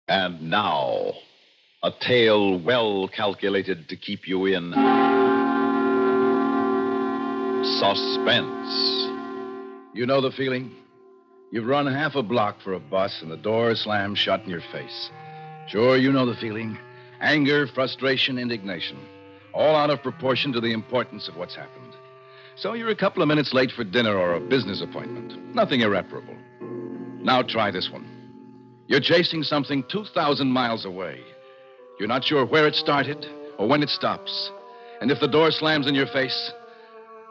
And now, a tale well calculated to keep you in suspense. You know the feeling? You've run half a block for a bus and the door slams shut in your face. Sure, you know the feeling. Anger, frustration, indignation. All out of proportion to the importance of what's happened. So you're a couple of minutes late for dinner or a business appointment. Nothing irreparable. Now try this one. You're chasing something 2,000 miles away. You're not sure where it started or when it stops. And if the door slams in your face,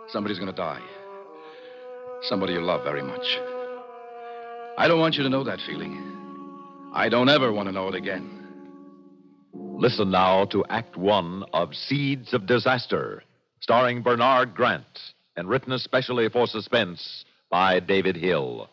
somebody's going to die. Somebody you love very much. I don't want you to know that feeling. I don't ever want to know it again. Listen now to Act One of Seeds of Disaster, starring Bernard Grant, and written especially for Suspense by David Hill.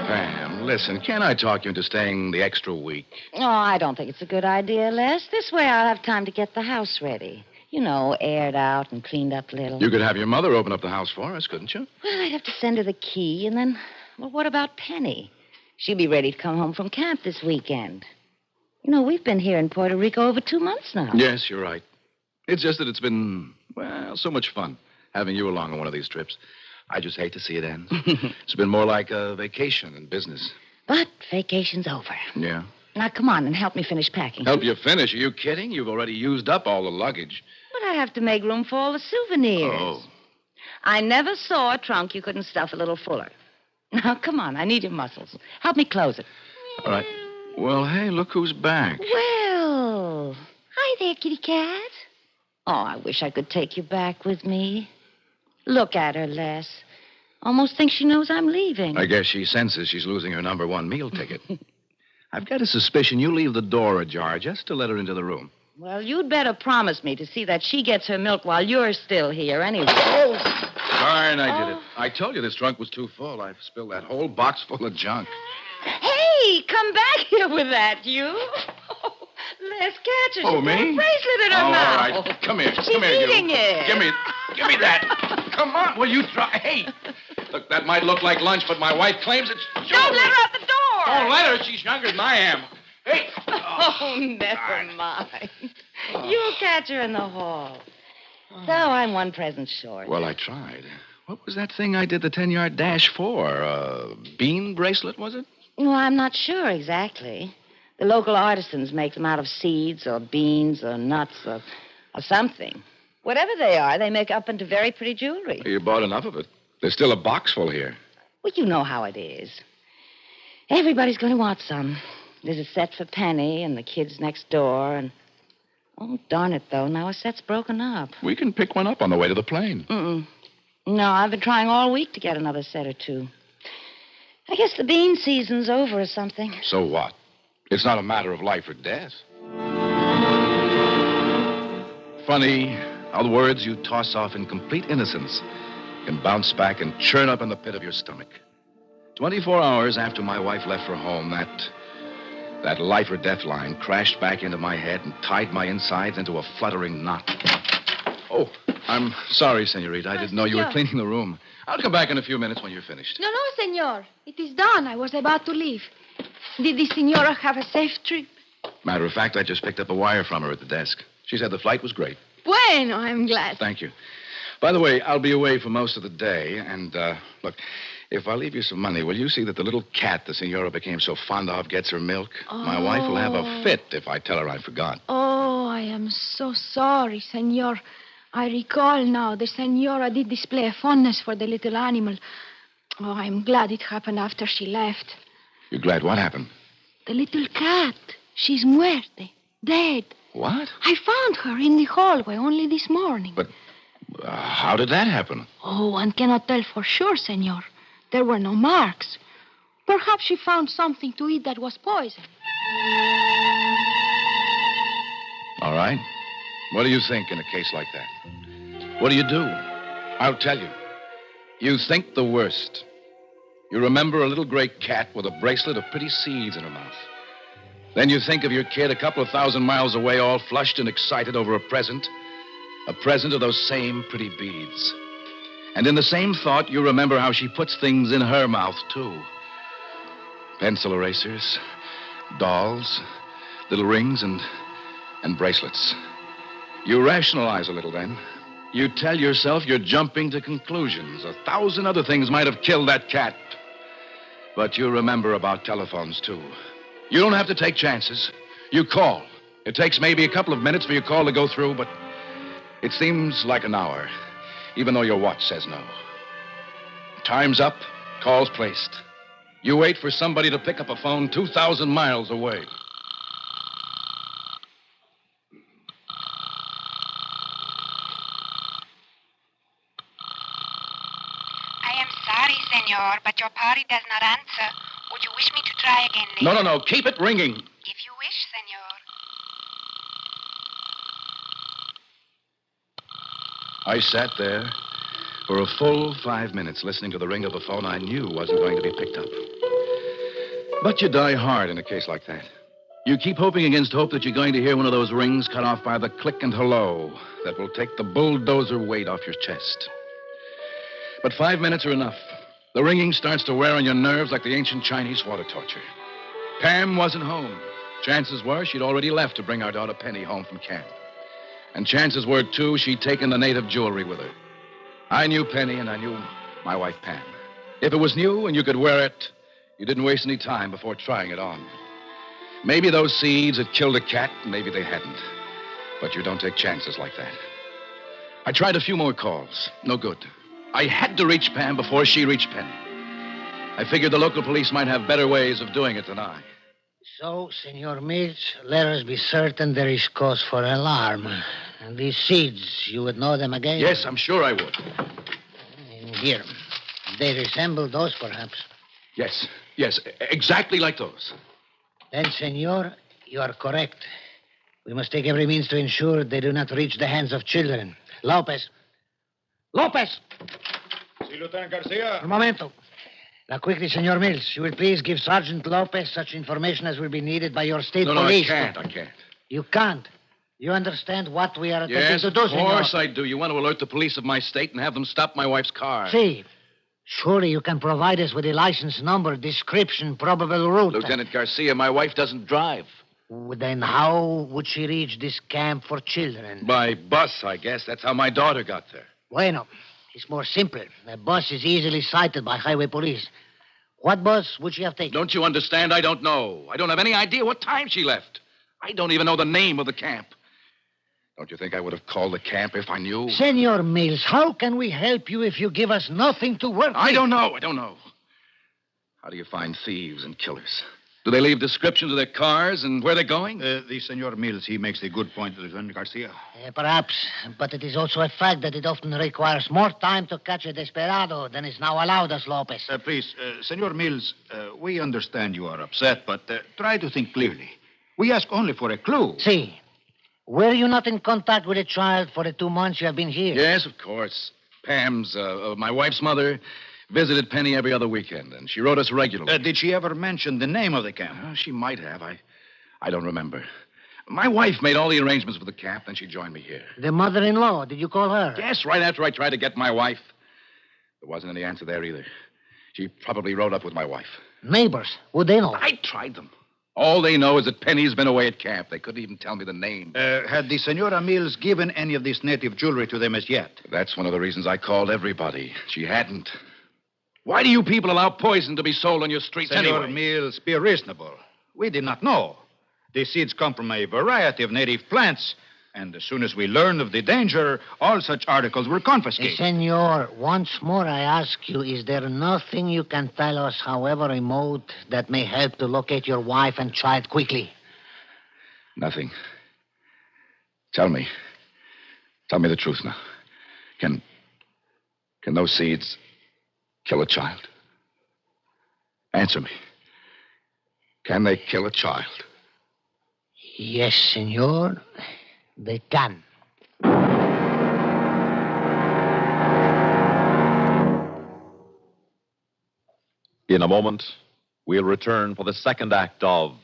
Pam, listen, can't I talk you into staying the extra week? Oh, I don't think it's a good idea, Les. This way I'll have time to get the house ready. You know, aired out and cleaned up a little. You could have your mother open up the house for us, couldn't you? Well, I'd have to send her the key, and then, well, what about Penny? She'll be ready to come home from camp this weekend. You know, we've been here in Puerto Rico over 2 months now. Yes, you're right. It's just that it's been, well, so much fun having you along on one of these trips. I just hate to see it end. It's been more like a vacation than business. But vacation's over. Yeah? Now, come on and help me finish packing. Help you finish? Are you kidding? You've already used up all the luggage. But I have to make room for all the souvenirs. Oh. I never saw a trunk you couldn't stuff a little fuller. Now, come on. I need your muscles. Help me close it. All right. Well, hey, look who's back. Well, hi there, kitty cat. Oh, I wish I could take you back with me. Look at her, Les. Almost thinks she knows I'm leaving. I guess she senses she's losing her number one meal ticket. I've got a suspicion you leave the door ajar just to let her into the room. Well, you'd better promise me to see that she gets her milk while you're still here anyway. Oh. Darn, I did it. I told you this trunk was too full. I've spilled that whole box full of junk. Hey, come back here with that, you. Oh, Les, catch her. Oh, She's me? got a bracelet in her mouth. All right. Come here. She's Come here, eating you. it. Give me that. Come on. Will you try? Hey. Look, that might look like lunch, but my wife claims it's jewelry. Don't let her out the door. Don't let her. She's younger than I am. Hey. Oh, never mind. You'll catch her in the hall. So I'm one present short. Well, I tried. What was that thing I did the 10-yard dash for? A bean bracelet, was it? Well, I'm not sure exactly. The local artisans make them out of seeds or beans or nuts or something. Whatever they are, they make up into very pretty jewelry. You bought enough of it. There's still a box full here. Well, you know how it is. Everybody's going to want some. There's a set for Penny and the kids next door, and... Oh, darn it, though. Now a set's broken up. We can pick one up on the way to the plane. No, I've been trying all week to get another set or two. I guess the bean season's over or something. So what? It's not a matter of life or death. Funny how the words you toss off in complete innocence can bounce back and churn up in the pit of your stomach. 24 hours after my wife left for home, that life or death line crashed back into my head and tied my insides into a fluttering knot. Oh, I'm sorry, senorita. I didn't know you were cleaning the room. I'll come back in a few minutes when you're finished. No, senor. It is done. I was about to leave. Did the senora have a safe trip? Matter of fact, I just picked up a wire from her at the desk. She said the flight was great. Bueno, I'm glad. Thank you. By the way, I'll be away for most of the day, and, look, if I leave you some money, will you see that the little cat the senora became so fond of gets her milk? Oh. My wife will have a fit if I tell her I forgot. Oh, I am so sorry, senor. I recall now the senora did display a fondness for the little animal. Oh, I'm glad it happened after she left. You're glad what happened? The little cat. She's muerte. Dead. What? I found her in the hallway only this morning. But how did that happen? Oh, one cannot tell for sure, senor. There were no marks. Perhaps she found something to eat that was poison. All right. What do you think in a case like that? What do you do? I'll tell you. You think the worst. You remember a little gray cat with a bracelet of pretty seeds in her mouth. Then you think of your kid a couple of thousand miles away, all flushed and excited over a present of those same pretty beads. And in the same thought, you remember how she puts things in her mouth, too. Pencil erasers, dolls, little rings, and bracelets. You rationalize a little then. You tell yourself you're jumping to conclusions. 1,000 other things might have killed that cat. But you remember about telephones, too. You don't have to take chances. You call. It takes maybe a couple of minutes for your call to go through, but it seems like an hour, even though your watch says no. Time's up, call's placed. You wait for somebody to pick up a phone 2,000 miles away. I am sorry, senor, but your party does not answer. Would you wish me to try again later? No. Keep it ringing. If you wish, senor. I sat there for a full 5 minutes listening to the ring of a phone I knew wasn't going to be picked up. But you die hard in a case like that. You keep hoping against hope that you're going to hear one of those rings cut off by the click and hello that will take the bulldozer weight off your chest. But 5 minutes are enough. The ringing starts to wear on your nerves like the ancient Chinese water torture. Pam wasn't home. Chances were she'd already left to bring our daughter Penny home from camp. And chances were, too, she'd taken the native jewelry with her. I knew Penny and I knew my wife Pam. If it was new and you could wear it, you didn't waste any time before trying it on. Maybe those seeds had killed a cat, maybe they hadn't. But you don't take chances like that. I tried a few more calls. No good. I had to reach Pam before she reached Penny. I figured the local police might have better ways of doing it than I. So, Senor Mills, let us be certain there is cause for alarm. And these seeds, you would know them again? Yes, I'm sure I would. And here. They resemble those, perhaps. Yes, exactly like those. Then, Senor, you are correct. We must take every means to ensure they do not reach the hands of children. Lopez! Si, Lieutenant Garcia. Un momento. Now, quickly, Senor Mills, you will please give Sergeant Lopez such information as will be needed by your state police. No, I can't. You can't. You understand what we are attempting Yes, to do, Senor? of course I do. You want to alert the police of my state and have them stop my wife's car. See, surely you can provide us with a license number, description, probable route. Lieutenant Garcia, my wife doesn't drive. Then how would she reach this camp for children? By bus, I guess. That's how my daughter got there. Bueno. It's more simple. The bus is easily sighted by highway police. What bus would she have taken? Don't you understand? I don't know. I don't have any idea what time she left. I don't even know the name of the camp. Don't you think I would have called the camp if I knew? Senor Mills, how can we help you if you give us nothing to work with? I don't know. How do you find thieves and killers? Do they leave descriptions of their cars and where they're going? The Senor Mills, he makes a good point, Lieutenant Garcia. Perhaps, but it is also a fact that it often requires more time to catch a desperado than is now allowed us, Lopez. Please, Senor Mills, we understand you are upset, but try to think clearly. We ask only for a clue. See, were you not in contact with a child for the 2 months you have been here? Yes, of course. Pam's, my wife's mother, visited Penny every other weekend, and she wrote us regularly. Did she ever mention the name of the camp? She might have. I don't remember. My wife made all the arrangements for the camp, then she joined me here. The mother-in-law, did you call her? Yes, right after I tried to get my wife. There wasn't any answer there either. She probably rode up with my wife. Neighbors, would they know? I tried them. All they know is that Penny's been away at camp. They couldn't even tell me the name. Had the Senora Mills given any of this native jewelry to them as yet? That's one of the reasons I called everybody. She hadn't. Why do you people allow poison to be sold on your streets Senor anyway? Mills, be reasonable. We did not know. The seeds come from a variety of native plants, and as soon as we learned of the danger, all such articles were confiscated. Senor, once more I ask you, is there nothing you can tell us, however remote, that may help to locate your wife and child quickly? Nothing. Tell me the truth now. Can those seeds kill a child? Answer me. Can they kill a child? Yes, senor. They can. In a moment, we'll return for the second act of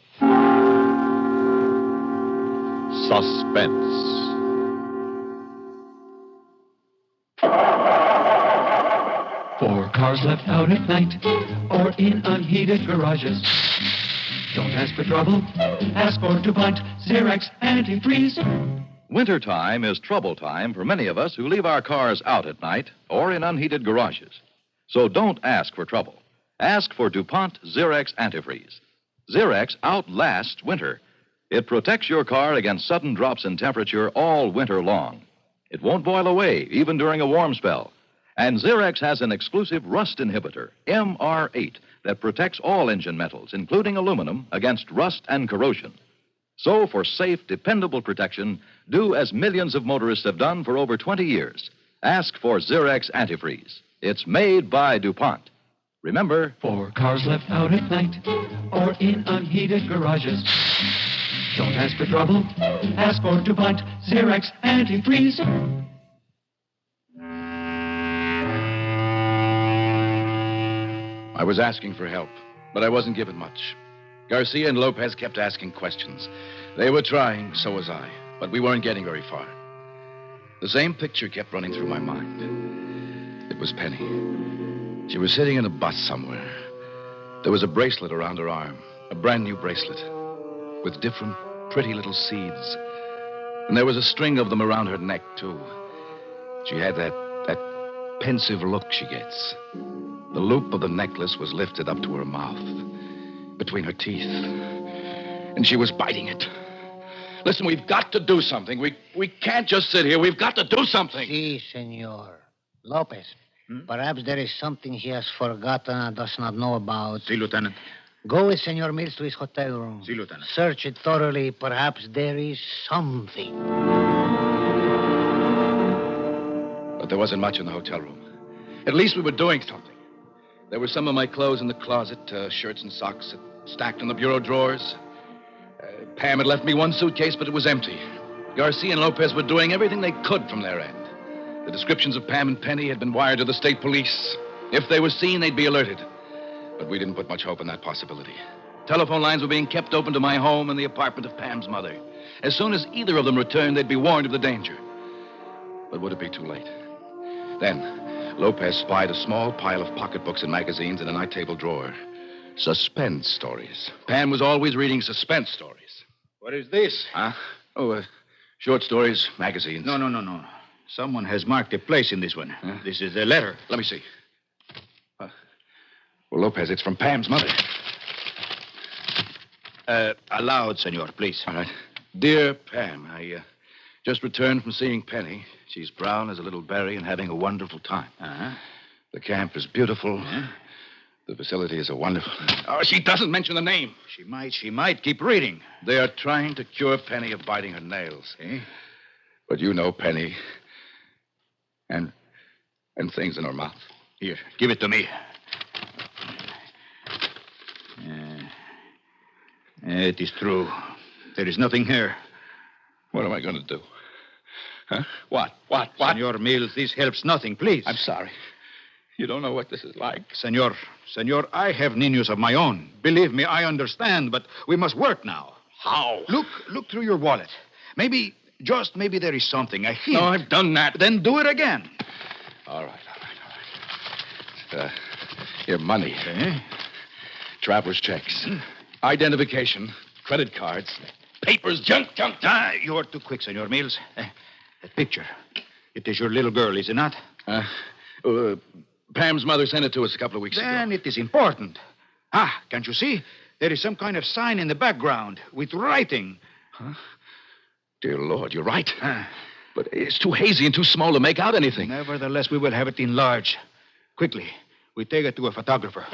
Suspense. For cars left out at night or in unheated garages, Don't ask for trouble. Ask for DuPont Xerox antifreeze. Wintertime is trouble time for many of us who leave our cars out at night or in unheated garages. So don't ask for trouble. Ask for DuPont Xerox antifreeze. Xerox outlasts winter. It protects your car against sudden drops in temperature all winter long. It won't boil away, even during a warm spell. And Xerox has an exclusive rust inhibitor, MR8, that protects all engine metals, including aluminum, against rust and corrosion. So, for safe, dependable protection, do as millions of motorists have done for over 20 years. Ask for Xerox antifreeze. It's made by DuPont. Remember, For cars left out at night or in unheated garages. Don't ask for trouble. Ask for DuPont Xerox antifreeze. I was asking for help, but I wasn't given much. Garcia and Lopez kept asking questions. They were trying, so was I, but we weren't getting very far. The same picture kept running through my mind. It was Penny. She was sitting in a bus somewhere. There was a bracelet around her arm, a brand new bracelet, with different pretty little seeds. And there was a string of them around her neck, too. She had that pensive look she gets. The loop of the necklace was lifted up to her mouth, between her teeth. And she was biting it. Listen, we've got to do something. We can't just sit here. We've got to do something. Si, senor. Lopez, perhaps there is something he has forgotten and does not know about. Si, Lieutenant. Go with Senor Mills to his hotel room. Si, Lieutenant. Search it thoroughly. Perhaps there is something. But there wasn't much in the hotel room. At least we were doing something. There were some of my clothes in the closet, shirts and socks stacked in the bureau drawers. Pam had left me one suitcase, but it was empty. Garcia and Lopez were doing everything they could from their end. The descriptions of Pam and Penny had been wired to the state police. If they were seen, they'd be alerted. But we didn't put much hope in that possibility. Telephone lines were being kept open to my home and the apartment of Pam's mother. As soon as either of them returned, they'd be warned of the danger. But would it be too late? Then, Lopez spied a small pile of pocketbooks and magazines in a night table drawer. Suspense stories. Pam was always reading suspense stories. What is this? Huh? Oh, short stories, magazines. No. Someone has marked a place in this one. Huh? This is a letter. Let me see. Well, Lopez, it's from Pam's mother. Aloud, senor, please. All right. Dear Pam, I just returned from seeing Penny. She's brown as a little berry and having a wonderful time. Uh-huh. The camp is beautiful. Yeah. The facility is a wonderful... Oh, she doesn't mention the name. She might. Keep reading. They are trying to cure Penny of biting her nails. Eh? But you know Penny. And things in her mouth. Here, give it to me. It is true. There is nothing here. What am I going to do? Huh? What? Senor Mills, this helps nothing, please. I'm sorry. You don't know what this is like. Senor, I have niños of my own. Believe me, I understand, but we must work now. How? Look through your wallet. Maybe there is something, a hint. No, I've done that. Then do it again. All right. Your money. Eh? Traveler's checks. Identification. Credit cards. Papers. Junk. You are too quick, Senor Mills. That picture. It is your little girl, is it not? Pam's mother sent it to us a couple of weeks ago. Then it is important. Can't you see? There is some kind of sign in the background with writing. Huh? Dear Lord, you're right. But it's too hazy and too small to make out anything. Nevertheless, we will have it enlarged. Quickly, we take it to a photographer.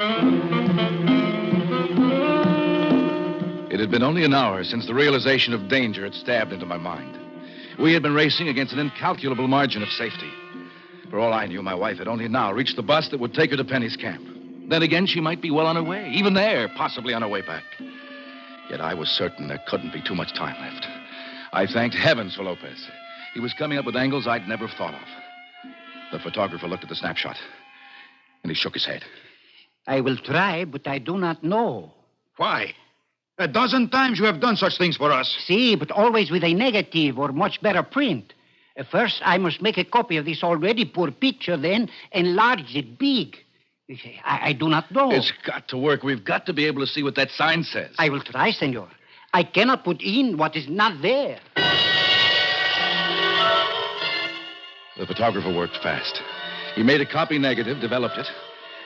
It had been only an hour since the realization of danger had stabbed into my mind. We had been racing against an incalculable margin of safety. For all I knew, my wife had only now reached the bus that would take her to Penny's camp. Then again, she might be well on her way, even there, possibly on her way back. Yet I was certain there couldn't be too much time left. I thanked heavens for Lopez. He was coming up with angles I'd never thought of. The photographer looked at the snapshot, and he shook his head. I will try, but I do not know. Why? 12 times you have done such things for us. See, but always with a negative or much better print. First, I must make a copy of this already poor picture, then enlarge it big. I do not know. It's got to work. We've got to be able to see what that sign says. I will try, senor. I cannot put in what is not there. The photographer worked fast. He made a copy negative, developed it,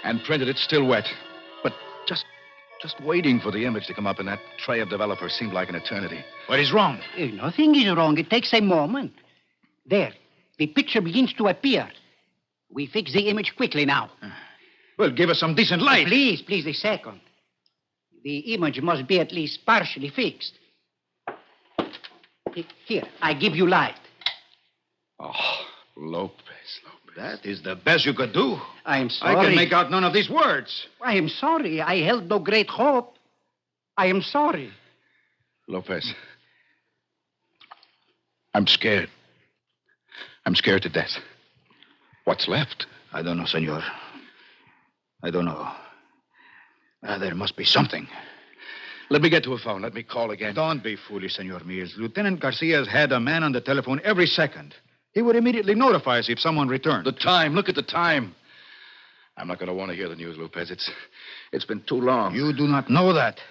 and printed it still wet. But just waiting for the image to come up in that tray of developers seemed like an eternity. What is wrong? Nothing is wrong. It takes a moment. There. The picture begins to appear. We fix the image quickly now. Well, give us some decent light. Please, a second. The image must be at least partially fixed. Here, I give you light. Oh, Lopez. That is the best you could do. I am sorry. I can make out none of these words. I am sorry. I held no great hope. I am sorry. Lopez. I'm scared. I'm scared to death. What's left? I don't know, senor. I don't know. There must be something. Let me get to a phone. Let me call again. Don't be foolish, Senor Mills. Lieutenant Garcia's had a man on the telephone every second. He would immediately notify us if someone returned. The time. Look at the time. I'm not going to want to hear the news, Lopez. It's been too long. You do not know that.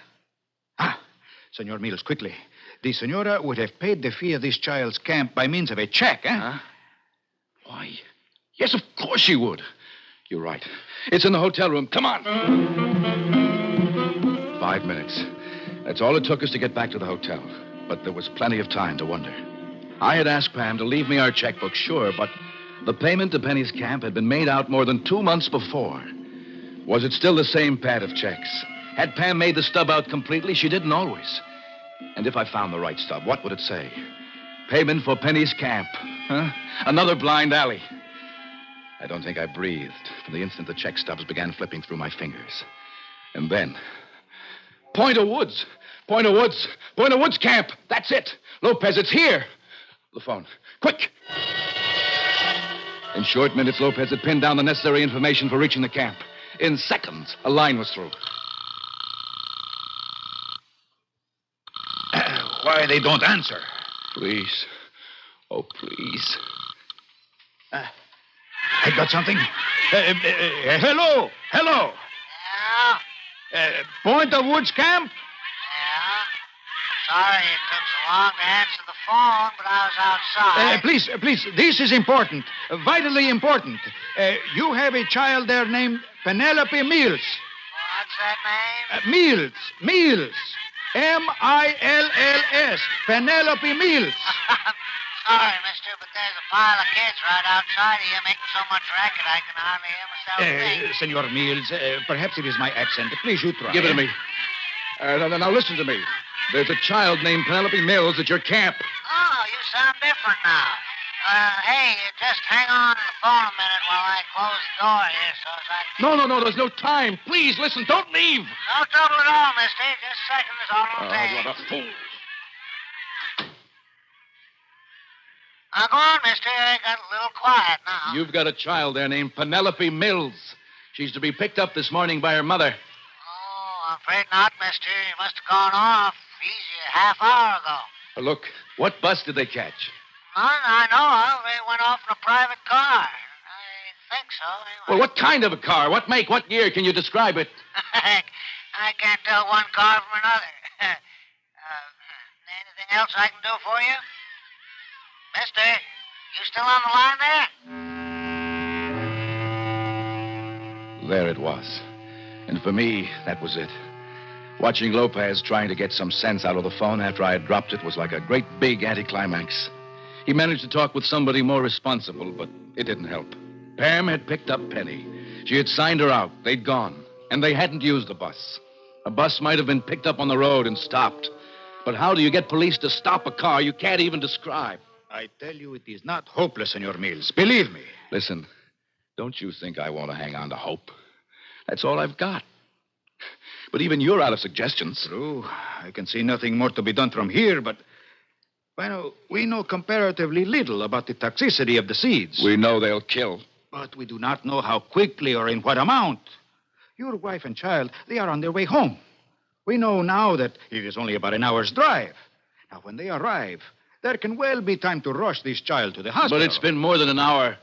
Senor Mills, quickly. The senora would have paid the fee of this child's camp by means of a check, eh? Huh? Why? Yes, of course she would. You're right. It's in the hotel room. Come on. 5 minutes. That's all it took us to get back to the hotel. But there was plenty of time to wonder. I had asked Pam to leave me our checkbook, sure, but the payment to Penny's camp had been made out more than 2 months before. Was it still the same pad of checks? Had Pam made the stub out completely? She didn't always. And if I found the right stub, what would it say? Payment for Penny's camp. Huh? Another blind alley. I don't think I breathed from the instant the check stubs began flipping through my fingers. And then... Point of Woods camp. That's it. Lopez, it's here. The phone. Quick. In short minutes, Lopez had pinned down the necessary information for reaching the camp. In seconds, a line was through. Why they don't answer? Please. Oh, please. I got something. Hello. Yeah? Point of Woods camp? Yeah? Sorry it took so long to answer the phone, but I was outside. Please, this is important. Vitally important. You have a child there named Penelope Mills. What's that name? Mills. Mills. Penelope Mills. Sorry, mister, but there's a pile of kids right outside here making so much racket I can hardly hear myself think. Senor Mills, perhaps it is my accent. Please, you try. Give it to me. Now listen to me. There's a child named Penelope Mills at your camp. Oh, you sound different now. Hey, just hang on the phone a minute while I close the door here so as I can... No, there's no time. Please, listen, don't leave. No trouble at all, mister. Just a second is all it'll take. What a fool. Now, go on, mister. I got a little quiet now. You've got a child there named Penelope Mills. She's to be picked up this morning by her mother. Oh, I'm afraid not, mister. You must have gone off easy a half hour ago. Look, what bus did they catch? None I know of. They went off in a private car. I think so, anyway. Well, what kind of a car? What make? What year? Can you describe it? I can't tell one car from another. Anything else I can do for you? Mister, you still on the line there? There it was. And for me, that was it. Watching Lopez trying to get some sense out of the phone after I had dropped it was like a great big anticlimax. He managed to talk with somebody more responsible, but it didn't help. Pam had picked up Penny. She had signed her out. They'd gone. And they hadn't used the bus. A bus might have been picked up on the road and stopped. But how do you get police to stop a car you can't even describe? I tell you, it is not hopeless, Senor Mills. Believe me. Listen, don't you think I want to hang on to hope? That's all I've got. But even you're out of suggestions. True. I can see nothing more to be done from here, but... Well, we know comparatively little about the toxicity of the seeds. We know they'll kill. But we do not know how quickly or in what amount. Your wife and child, they are on their way home. We know now that it is only about an hour's drive. Now, when they arrive, there can well be time to rush this child to the hospital. But it's been more than an hour.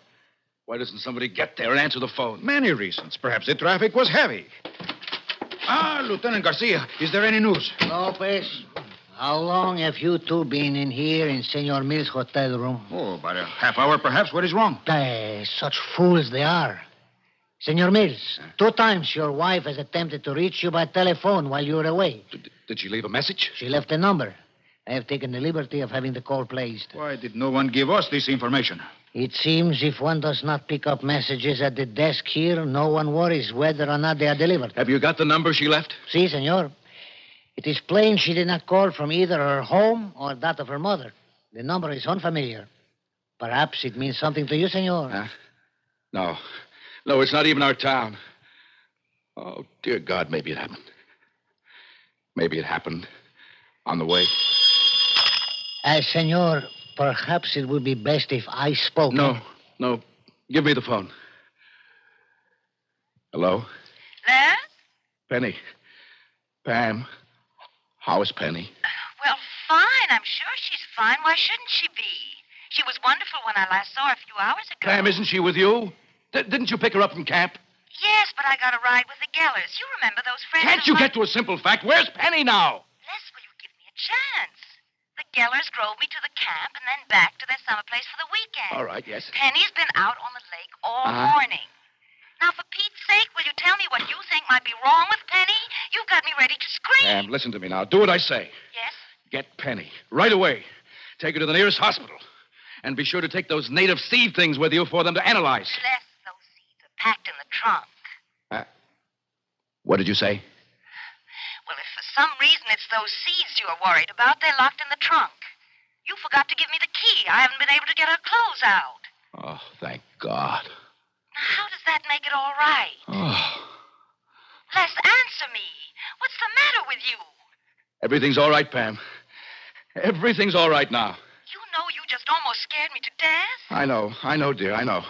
Why doesn't somebody get there and answer the phone? Many reasons. Perhaps the traffic was heavy. Lieutenant Garcia, is there any news? Lopez, how long have you two been in here in Senor Mills' hotel room? Oh, about a half hour, perhaps. What is wrong? Such fools they are. Senor Mills, 2 times your wife has attempted to reach you by telephone while you were away. Did she leave a message? She left a number. I have taken the liberty of having the call placed. Why did no one give us this information? It seems if one does not pick up messages at the desk here, no one worries whether or not they are delivered. Have you got the number she left? Si, senor. It is plain she did not call from either her home or that of her mother. The number is unfamiliar. Perhaps it means something to you, senor. No. No, it's not even our town. Oh, dear God, maybe it happened. Maybe it happened on the way. Senor, perhaps it would be best if I spoke. No. Give me the phone. Hello? Les? Penny. Pam. How is Penny? Well, fine. I'm sure she's fine. Why shouldn't she be? She was wonderful when I last saw her a few hours ago. Pam, isn't she with you? Didn't you pick her up from camp? Yes, but I got a ride with the Gellers. You remember those friends? Can't you get to a simple fact? Where's Penny now? Les, will you give me a chance? The Gellers drove me to the camp and then back to their summer place for the weekend. All right, yes. Penny's been out on the lake all morning. Now, for Pete's sake, will you tell me what you think might be wrong with Penny? You've got me ready to scream. Pam, listen to me now. Do what I say. Yes? Get Penny right away. Take her to the nearest hospital. And be sure to take those native seed things with you for them to analyze. Les, those seeds are packed in the trunk. What did you say? Well, if for some reason it's those seeds you're worried about, they're locked in the trunk. You forgot to give me the key. I haven't been able to get her clothes out. Oh, thank God. Now, how does that make it all right? Oh. Les, answer me. What's the matter with you? Everything's all right, Pam. Everything's all right now. You know you just almost scared me to death. I know, dear, I know.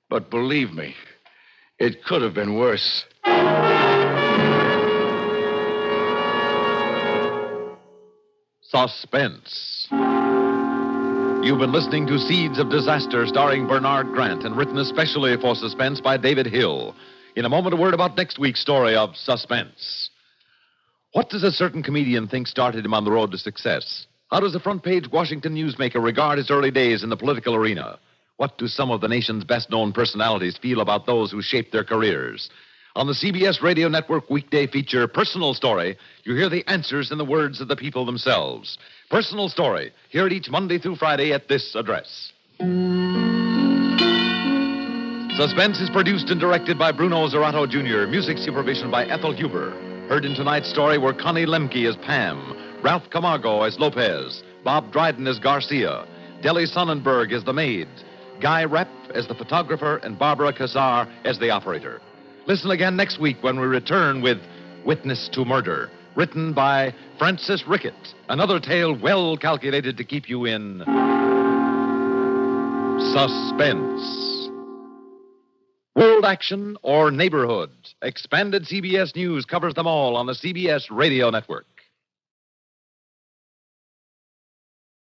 But believe me, it could have been worse. Suspense. You've been listening to Seeds of Disaster, starring Bernard Grant, and written especially for Suspense by David Hill. In a moment, a word about next week's story of Suspense. What does a certain comedian think started him on the road to success? How does a front-page Washington newsmaker regard his early days in the political arena? What do some of the nation's best-known personalities feel about those who shaped their careers? On the CBS Radio Network weekday feature, Personal Story, you hear the answers in the words of the people themselves. Personal Story, hear it each Monday through Friday at this address. Suspense is produced and directed by Bruno Zerato Jr., music supervision by Ethel Huber. Heard in tonight's story were Connie Lemke as Pam, Ralph Camargo as Lopez, Bob Dryden as Garcia, Deli Sonnenberg as the maid, Guy Repp as the photographer, and Barbara Cassar as the operator. Listen again next week when we return with Witness to Murder, written by Francis Rickett. Another tale well calculated to keep you in suspense. World action or neighborhood, expanded CBS News covers them all on the CBS Radio Network.